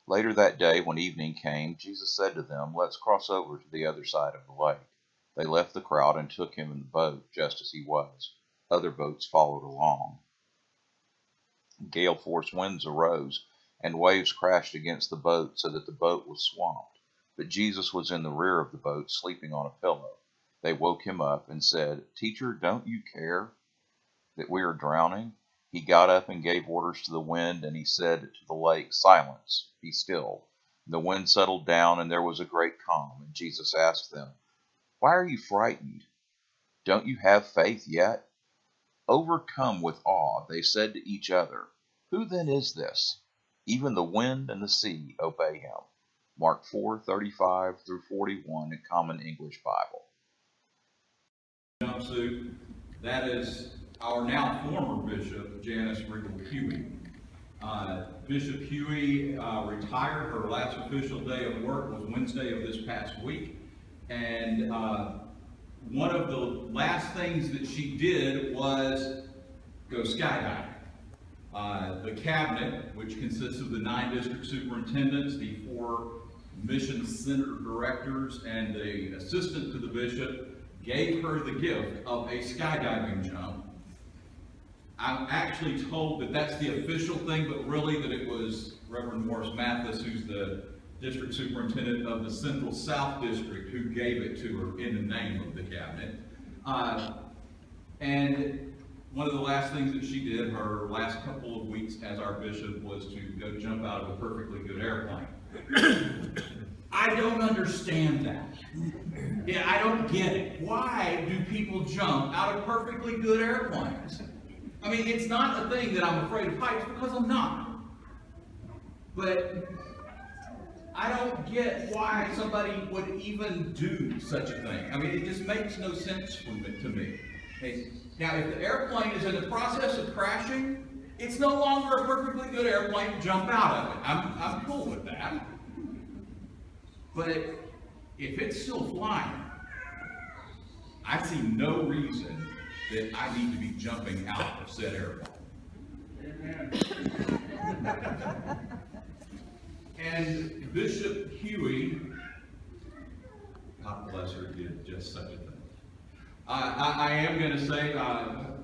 Later that day, when evening came, Jesus said to them, "Let's cross over to the other side of the lake." They left the crowd and took him in the boat just as he was. Other boats followed along. Gale-force winds arose, and waves crashed against the boat so that the boat was swamped. But Jesus was in the rear of the boat, sleeping on a pillow. They woke him up and said, "Teacher, don't you care that we are drowning?" He got up and gave orders to the wind, and he said to the lake, "Silence, be still." The wind settled down, and there was a great calm. And Jesus asked them, "Why are you frightened? Don't you have faith yet?" Overcome with awe, they said to each other, "Who then is this? Even the wind and the sea obey him." Mark 4:35 through 41 in Common English Bible. Jumpsuit. That is our now former Bishop, Janice Riegel Huey. Bishop Huey retired. Her last official day of work was Wednesday of this past week. And one of the last things that she did was go skydiving. The cabinet, which consists of the 9 district superintendents, the 4 mission center directors, and the assistant to the bishop, gave her the gift of a skydiving jump. I'm actually told that that's the official thing, but really that it was Reverend Morris Mathis, who's the district superintendent of the Central South District, who gave it to her in the name of the cabinet. And one of the last things that she did her last couple of weeks as our bishop was to go jump out of a perfectly good airplane. I don't understand that. Yeah, I don't get it. Why do people jump out of perfectly good airplanes? I mean, it's not a thing that I'm afraid of heights, because I'm not. But I don't get why somebody would even do such a thing. I mean, it just makes no sense to me. Okay. Now, if the airplane is in the process of crashing, it's no longer a perfectly good airplane. Jump out of it. I'm cool with that. But if it's still flying, I see no reason that I need to be jumping out of said airplane. And Bishop Huey, God bless her, did just such a thing. I am going to say,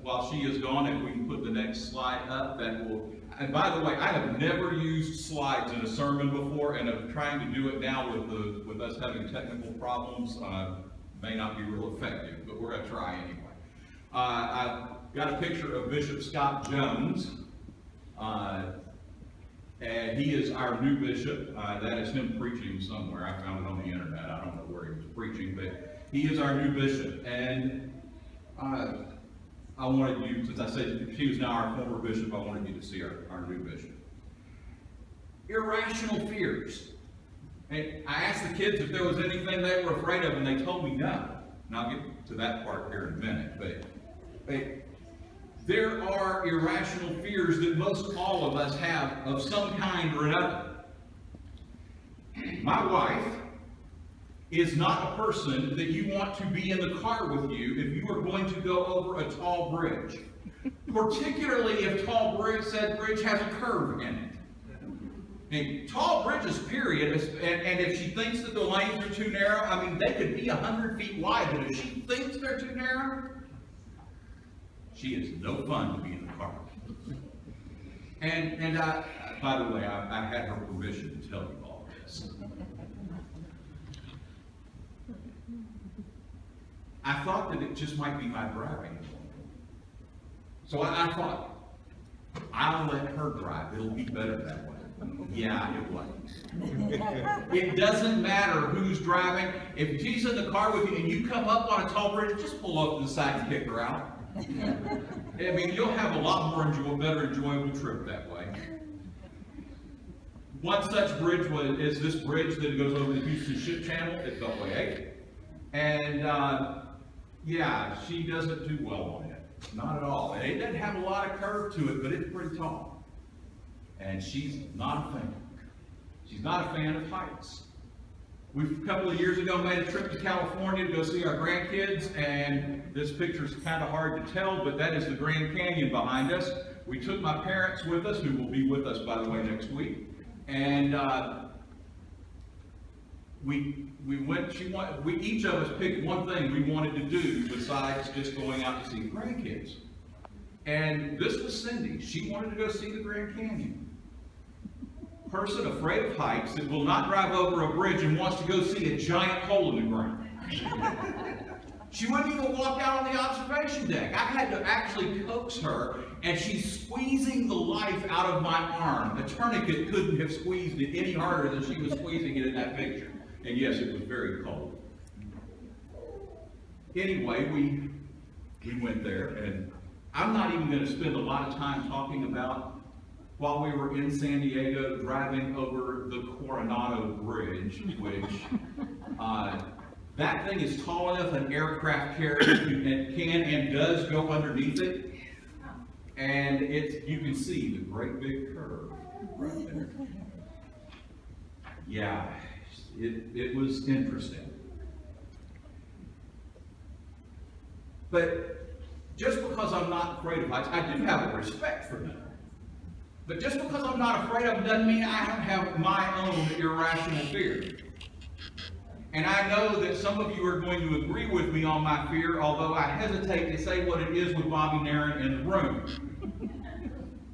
while she is gone, if we can put the next slide up, that will. And by the way, I have never used slides in a sermon before, and I'm trying to do it now with us having technical problems. May not be real effective, but we're going to try anyway. I've got a picture of Bishop Scott Jones, and he is our new bishop. That is him preaching somewhere. I found it on the internet. I don't know where he was preaching, but he is our new bishop. And I wanted you, since I said he was now our former bishop, I wanted you to see our new bishop. Irrational fears. And I asked the kids if there was anything they were afraid of, and they told me no. And I'll get to that part here in a minute. But there are irrational fears that most all of us have of some kind or another. My wife is not a person that you want to be in the car with you if you are going to go over a tall bridge. Particularly if said bridge has a curve in it. And tall bridges, period, and if she thinks that the lanes are too narrow, I mean, they could be 100 feet wide, but if she thinks they're too narrow, she is no fun to be in the car. And by the way, I had her permission to tell you all this. I thought that it just might be my driving. So I thought, I'll let her drive. It'll be better that way. Yeah, it was. It doesn't matter who's driving. If she's in the car with you and you come up on a tall bridge, just pull up to the side and kick her out. I mean, you'll have a lot more better enjoyable trip that way. One such bridge is this bridge that goes over the Houston Ship Channel at Beltway 8. And yeah, she doesn't do well on it. Not at all. And it doesn't have a lot of curve to it, but it's pretty tall. And she's not a fan. She's not a fan of heights. We, a couple of years ago, made a trip to California to go see our grandkids, and this picture's kind of hard to tell, but that is the Grand Canyon behind us. We took my parents with us, who will be with us, by the way, next week. And we went. Each of us picked one thing we wanted to do besides just going out to see grandkids. And this was Cindy. She wanted to go see the Grand Canyon. Person afraid of heights that will not drive over a bridge and wants to go see a giant hole in the ground. She wouldn't even walk out on the observation deck. I had to actually coax her, and she's squeezing the life out of my arm. A tourniquet couldn't have squeezed it any harder than she was squeezing it in that picture. And yes, it was very cold. Anyway, we went there, and I'm not even going to spend a lot of time talking about while we were in San Diego driving over the Coronado Bridge, which that thing is tall enough an aircraft carrier can and does go underneath it. And you can see the great big curve right there. Yeah, it was interesting. But just because I'm not afraid of heights, I do have a respect for them. But just because I'm not afraid of them doesn't mean I don't have my own irrational fear. And I know that some of you are going to agree with me on my fear, although I hesitate to say what it is with Bobby Naren in the room.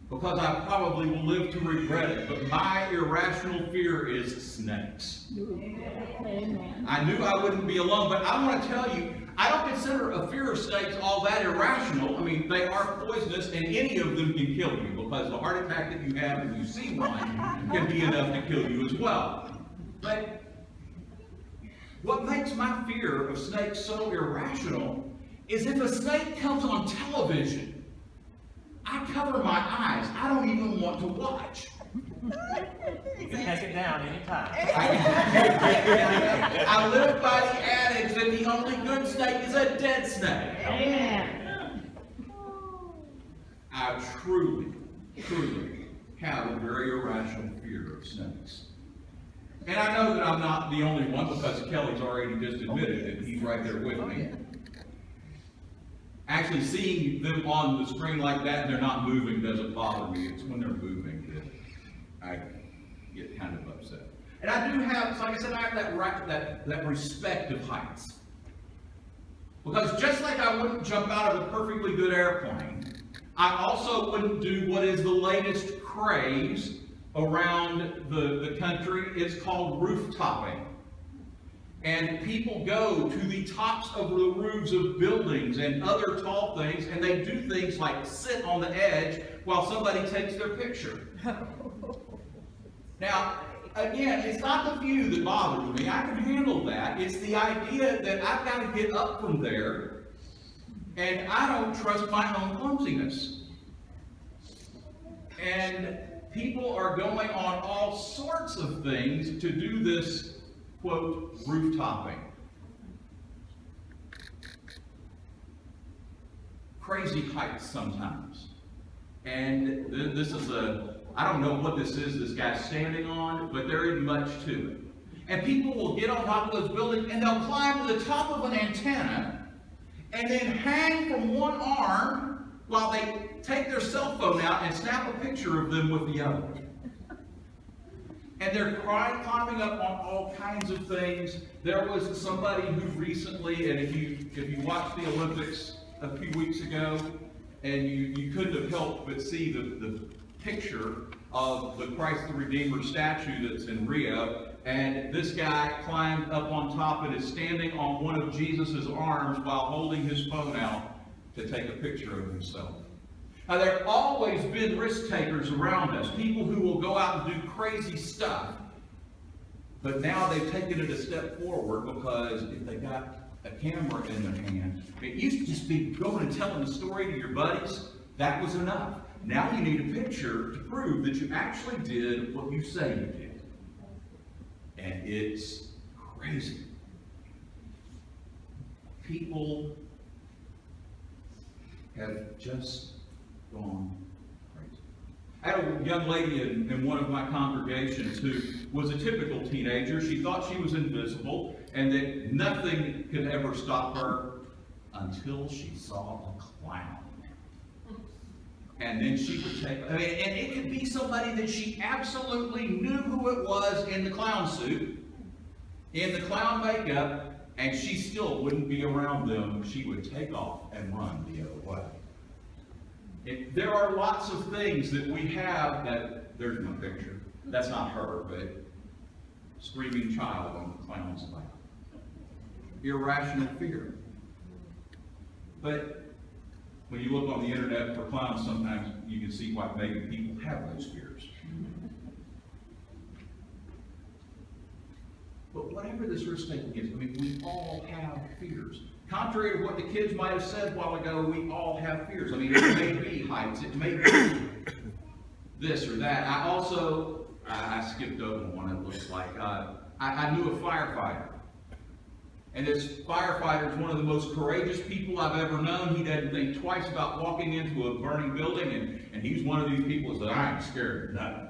Because I probably will live to regret it. But my irrational fear is snakes. Amen. I knew I wouldn't be alone, but I want to tell you, I don't consider a fear of snakes all that irrational. I mean, they are poisonous, and any of them can kill you, because the heart attack that you have when you see one can be enough to kill you as well. But what makes my fear of snakes so irrational is if a snake comes on television, I cover my eyes. I don't even want to watch. You can take it down anytime. I live by the adage that the only good snake is a dead snake. Amen. I truly have a very irrational fear of snakes. And I know that I'm not the only one, because Kelly's already just admitted that he's right there with me. Actually, seeing them on the screen like that and they're not moving doesn't bother me. It's when they're moving that I get kind of upset. And I do have, like I said, I have that respect of heights. Because just like I wouldn't jump out of a perfectly good airplane, I also wouldn't do what is the latest craze around the country. It's called roof-topping. And people go to the tops of the roofs of buildings and other tall things, and they do things like sit on the edge while somebody takes their picture. Now, again, it's not the view that bothers me. I can handle that. It's the idea that I've got to get up from there, and I don't trust my own clumsiness. And people are going on all sorts of things to do this, quote, roof-topping. Crazy heights sometimes. And this is I don't know what this is this guy's standing on, but there isn't much to it. And people will get on top of those buildings and they'll climb to the top of an antenna and then hang from one arm while they take their cell phone out and snap a picture of them with the other. And they're climbing up on all kinds of things. There was somebody who recently, and if you watched the Olympics a few weeks ago, and you couldn't have helped but see the picture of the Christ the Redeemer statue that's in Rio, and this guy climbed up on top and is standing on one of Jesus' arms while holding his phone out to take a picture of himself. Now, there have always been risk takers around us, people who will go out and do crazy stuff. But now they've taken it a step forward, because if they got a camera in their hand, it used to just be going and telling the story to your buddies. That was enough. Now you need a picture to prove that you actually did what you say you did. And it's crazy. People have just gone crazy. I had a young lady in one of my congregations who was a typical teenager. She thought she was invisible and that nothing could ever stop her until she saw a clown. And then she would take, and it could be somebody that she absolutely knew who it was in the clown suit, in the clown makeup, and she still wouldn't be around them. She would take off and run the other way. There are lots of things that we have that, there's my picture. That's not her, but screaming child on the clown's lap. Irrational fear. But when you look on the internet for clowns, sometimes you can see why maybe people have those fears. But whatever this risk-taking is, we all have fears. Contrary to what the kids might have said a while ago, we all have fears. It may be heights, it may be this or that. I skipped over one, it looks like. I knew a firefighter. And this firefighter is one of the most courageous people I've ever known. He doesn't think twice about walking into a burning building, and he's one of these people who says, I ain't scared of nothing.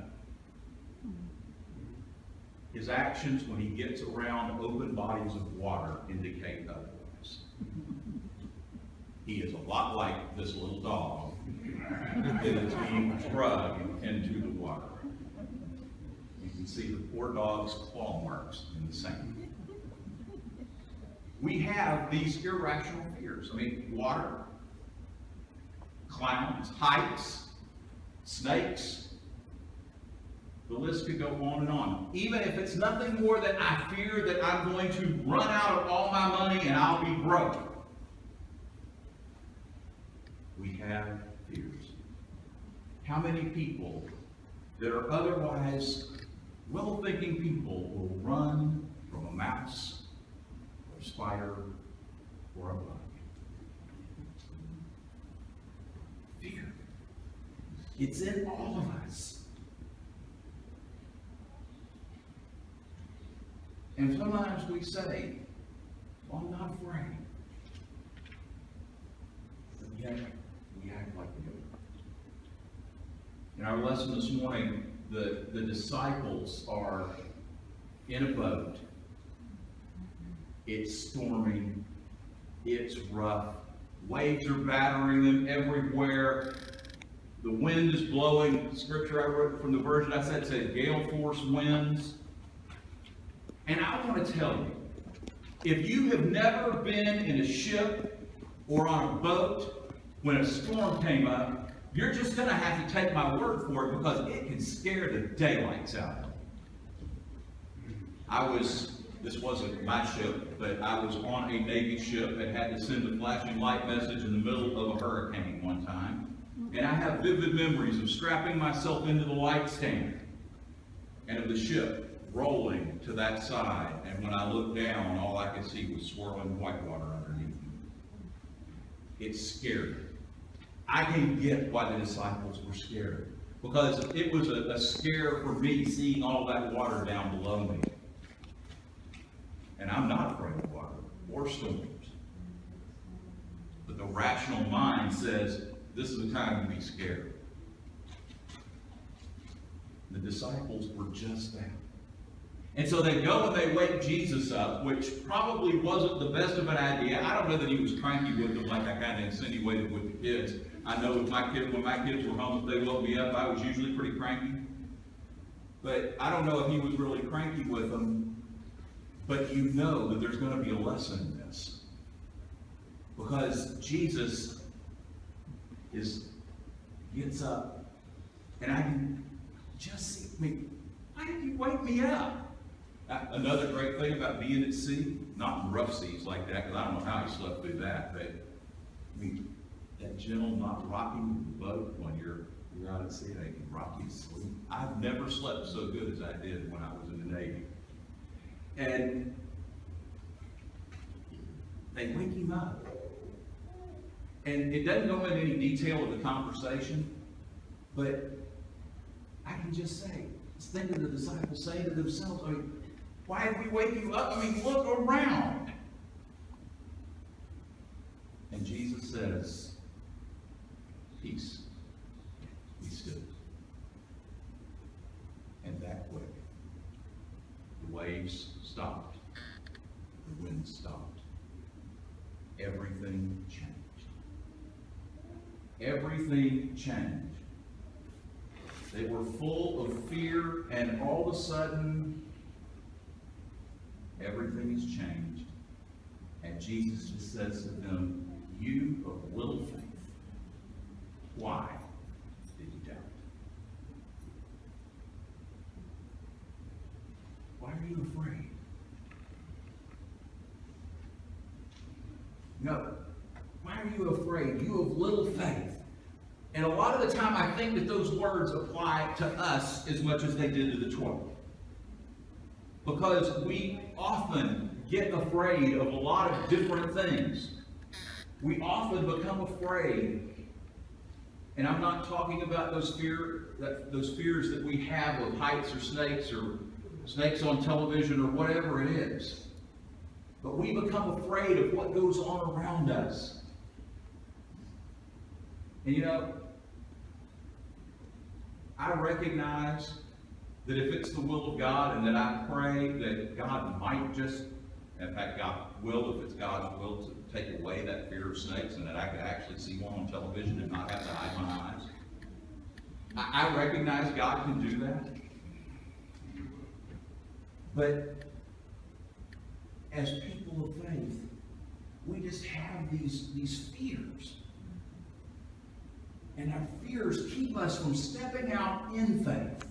His actions when he gets around open bodies of water indicate otherwise. He is a lot like this little dog that is being drugged into the water. You can see the poor dog's claw marks in the sand. We have these irrational fears. Water, clowns, heights, snakes. The list could go on and on. Even if it's nothing more than I fear that I'm going to run out of all my money and I'll be broke. We have fears. How many people that are otherwise well-thinking people will run from a mouse or a spider or a bug? Fear. It's in all of us. And sometimes we say, well, I'm not afraid. But yet, we act like we are. In our lesson this morning, the disciples are in a boat. It's storming. It's rough. Waves are battering them everywhere. The wind is blowing. The scripture I wrote from the version I said said gale force winds. And I want to tell you, if you have never been in a ship or on a boat when a storm came up, you're just going to have to take my word for it because it can scare the daylights out of you. This wasn't my ship, but I was on a Navy ship that had to send a flashing light message in the middle of a hurricane one time. And I have vivid memories of strapping myself into the light stand and of the ship rolling to that side, and when I looked down, all I could see was swirling white water underneath me. It scared me. I can get why the disciples were scared, because it was a scare for me seeing all that water down below me. And I'm not afraid of water or storms. But the rational mind says, this is the time to be scared. The disciples were just that. And so they go and they wake Jesus up, which probably wasn't the best of an idea. I don't know that he was cranky with them like I kind of insinuated with the kids. I know when my kids were home, if they woke me up, I was usually pretty cranky. But I don't know if he was really cranky with them. But you know that there's going to be a lesson in this. Because Jesus gets up, and I can just see, why did you wake me up? Another great thing about being at sea, not in rough seas like that, because I don't know how he slept through that, but that gentle, not rocking the boat when you're out at sea, they can rock you to sleep. I've never slept so good as I did when I was in the Navy. And they wake him up. And it doesn't go into any detail of the conversation, but I can just say, think of the disciples saying to themselves, why did we wake you up? Look around. And Jesus says, peace, be still. And that quick, the waves stopped, the wind stopped, everything changed. everything changed. They were full of fear, and all of a sudden, everything has changed. And Jesus just says to them, "You of little faith, why did you doubt?" Why are you afraid? No. Why are you afraid? You of little faith. And a lot of the time I think that those words apply to us as much as they did to the 12. Because we often get afraid of a lot of different things. We often become afraid. And I'm not talking about those fears that we have of heights or snakes on television or whatever it is. But we become afraid of what goes on around us. And you know, I recognize that if it's the will of God and that I pray that God might just, in fact, God will, if it's God's will, to take away that fear of snakes and that I could actually see one on television and not have to hide my eyes. I recognize God can do that. But as people of faith, we just have these fears. And our fears keep us from stepping out in faith.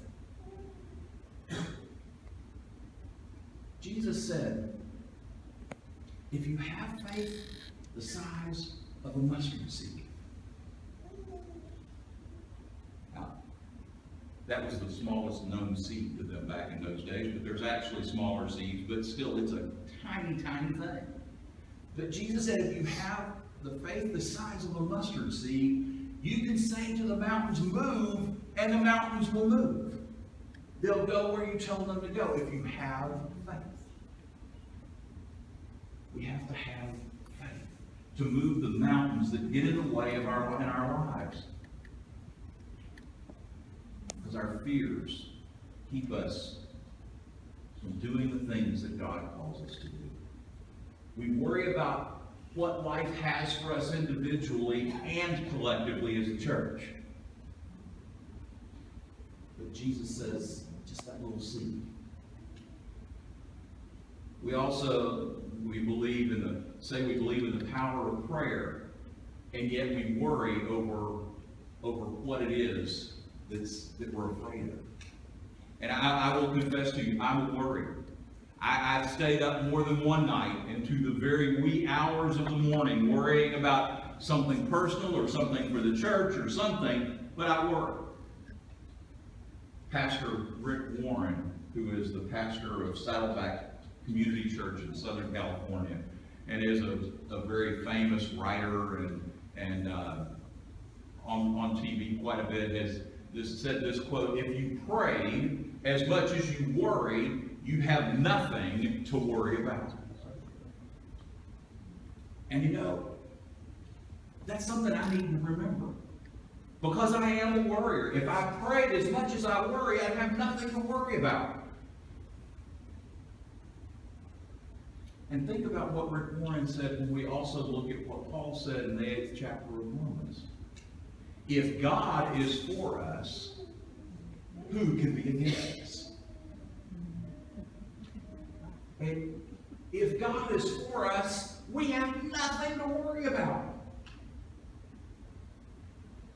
Jesus said, if you have faith the size of a mustard seed. Now, that was the smallest known seed to them back in those days, but there's actually smaller seeds, but still it's a tiny, tiny thing. But Jesus said, if you have the faith the size of a mustard seed, you can say to the mountains, move, and the mountains will move. They'll go where you tell them to go if you have faith. We have to have faith to move the mountains that get in the way of our lives. Because our fears keep us from doing the things that God calls us to do. We worry about what life has for us individually and collectively as a church. But Jesus says, just that little seed. We believe in the power of prayer, and yet we worry over what it is that we're afraid of. And I will confess to you, I'm a worrier. I've stayed up more than one night into the very wee hours of the morning worrying about something personal or something for the church or something, but I worry. Pastor Rick Warren, who is the pastor of Saddleback Community Church in Southern California, and is a very famous writer and on TV quite a bit, has said this quote, "If you pray as much as you worry, you have nothing to worry about." And you know, that's something I need to remember. Because I am a worrier. If I prayed as much as I worry, I'd have nothing to worry about. And think about what Rick Warren said when we also look at what Paul said in the 8th chapter of Romans. If God is for us, who can be against us? And if God is for us, we have nothing to worry about.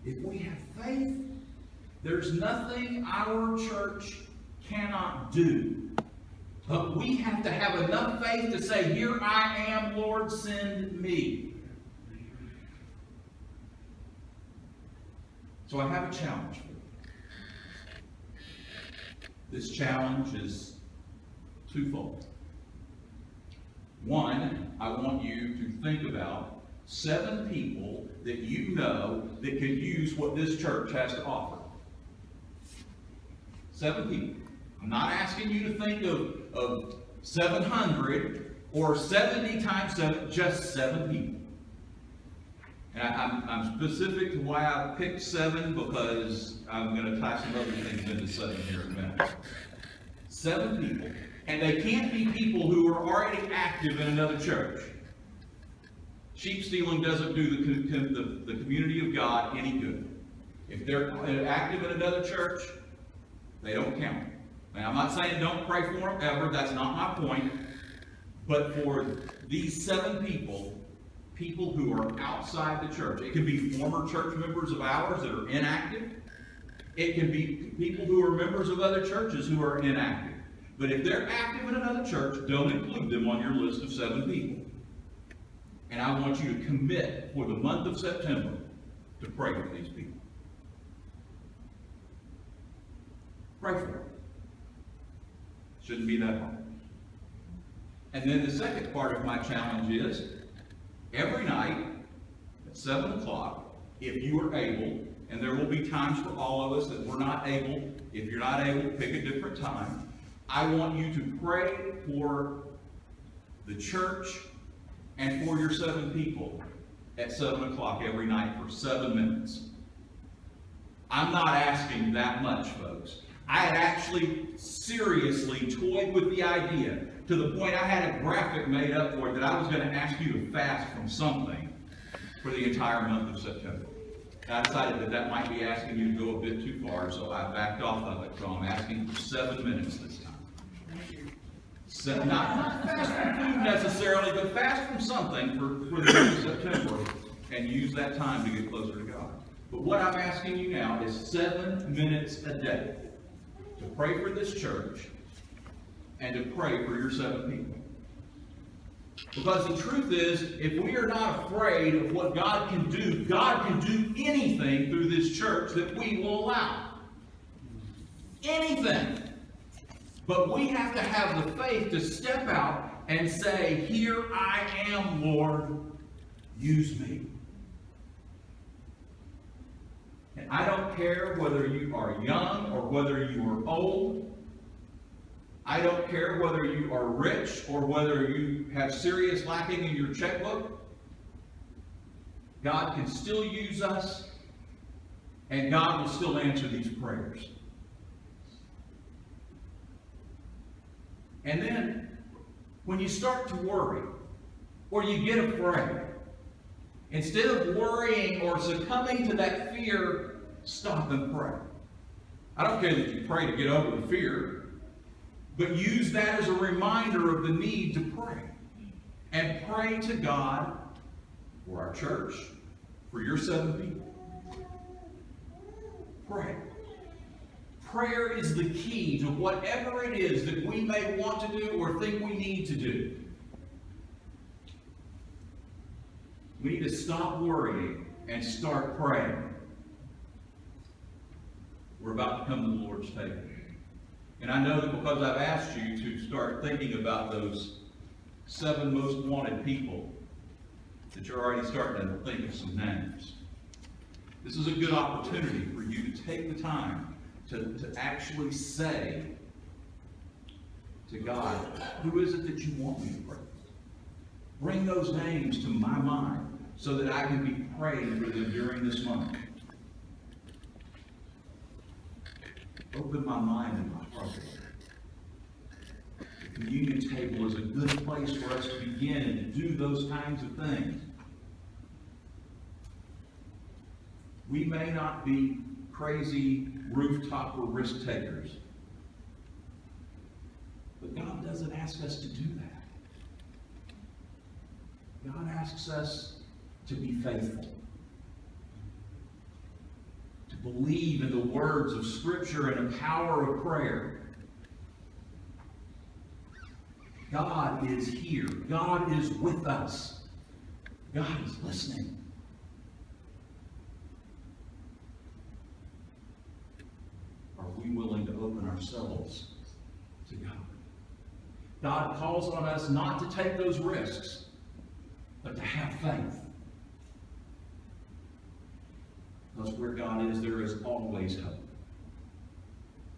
If we have faith, there's nothing our church cannot do. But we have to have enough faith to say, "Here I am, Lord, send me." So I have a challenge for you. This challenge is twofold. One, I want you to think about 7 people that you know that could use what this church has to offer. 7 people. I'm not asking you to think of 700 or 70 times 7, just 7 people. And I'm specific to why I picked 7, because I'm going to tie some other things into 7 here in a minute. 7 people. And they can't be people who are already active in another church. Sheep stealing doesn't do the community of God any good. If they're active in another church, they don't count. Now, I'm not saying don't pray for them ever. That's not my point. But for these 7 people, people who are outside the church, it can be former church members of ours that are inactive. It can be people who are members of other churches who are inactive. But if they're active in another church, don't include them on your list of 7 people. And I want you to commit for the month of September to pray for these people. Pray for them. Shouldn't be that hard. And then the second part of my challenge is, every night at 7 o'clock, if you are able, and there will be times for all of us that we're not able, if you're not able, pick a different time. I want you to pray for the church and for your 7 people at 7 o'clock every night for 7 minutes. I'm not asking that much, folks. I had actually seriously toyed with the idea to the point I had a graphic made up for it that I was going to ask you to fast from something for the entire month of September. I decided that that might be asking you to go a bit too far, so I backed off of it. So I'm asking for 7 minutes this time. So not fast from food necessarily, but fast from something for the month of September, and use that time to get closer to God. But what I'm asking you now is 7 minutes a day to pray for this church and to pray for your 7 people. Because the truth is, if we are not afraid of what God can do anything through this church that we will allow. Anything. But we have to have the faith to step out and say, here I am, Lord, use me. And I don't care whether you are young or whether you are old. I don't care whether you are rich or whether you have serious lacking in your checkbook. God can still use us, and God will still answer these prayers. And then, when you start to worry, or you get afraid, instead of worrying or succumbing to that fear, stop and pray. I don't care that you pray to get over the fear, but use that as a reminder of the need to pray. And pray to God for our church, for your 7 people. Pray. Prayer is the key to whatever it is that we may want to do or think we need to do. We need to stop worrying and start praying. We're about to come to the Lord's table. And I know that because I've asked you to start thinking about those 7 most wanted people, that you're already starting to think of some names. This is a good opportunity for you to take the time to actually say to God, who is it that you want me to pray for? Bring those names to my mind so that I can be praying for them during this month. Open my mind and my heart. The communion table is a good place for us to begin and to do those kinds of things. We may not be crazy rooftop or risk takers, but God doesn't ask us to do that. God asks us to be faithful, to believe in the words of Scripture and the power of prayer. God is here. God is with us. God is listening. Are we willing to open ourselves to God? God calls on us not to take those risks, but to have faith. Because where God is, there is always hope.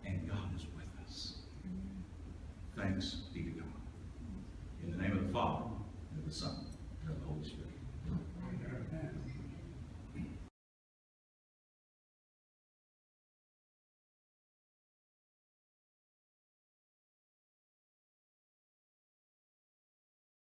And God is with us. Thanks be to God. In the name of the Father, and of the Son,